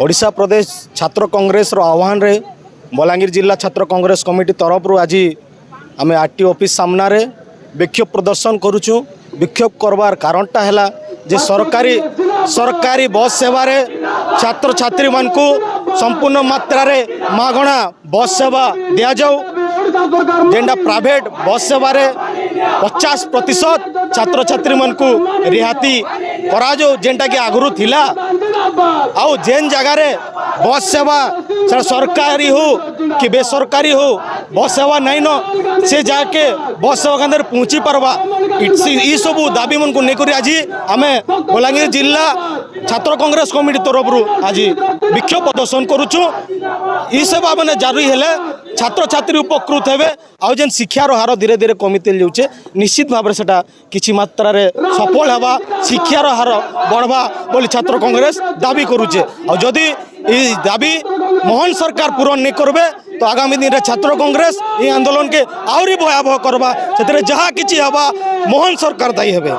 ओडिशा प्रदेश छात्र कांग्रेस रो आह्वान रे बलांगीर जिला छात्र कांग्रेस कमिटी तरफ आज आम आरटी ऑफिस सामना रे विक्षोभ प्रदर्शन करुचु। विक्षोभ करवार कारणटा है जे सरकारी बस सेवा रे छात्र छात्री मान को संपूर्ण मात्रा रे मागणा बस सेवा दिया जाऊ। जेंडा प्राइवेट बस सेवा रे 50% छात्र छात्री मान को रिहाती करा जो जेंटा कि आगुरु थिला। आउ जेन जगह रे बस सेवा सरकारी हो कि बेसरकारी हो बस सेवा नहीं न से जाके बस सेवा के अंदर पहुँची पारबा। ई सब दाबी मन को लेकर आज आम बलांगीर जिला छात्र कांग्रेस कमिटी तरफ आज विक्षोभ प्रदर्शन करुचु। ई सेवा मैंने जारी हेले छात्र छात्री उपकृत हेबे। आउ जेन शिक्षार हार धीरे धीरे कमी जाऊे निश्चित भाव से किसी मात्रा रे सफल हेबा शिक्षार हार बढ़वा बोली छात्र कांग्रेस दाबी करुचे। और जदि ई दाबी मोहन सरकार पूरण नहीं करबे तो आगामी दिन में छात्र कांग्रेस ये आंदोलन के आहरी भयावह करवा से जहाँ किसी हवा मोहन सरकार दायी हेबे।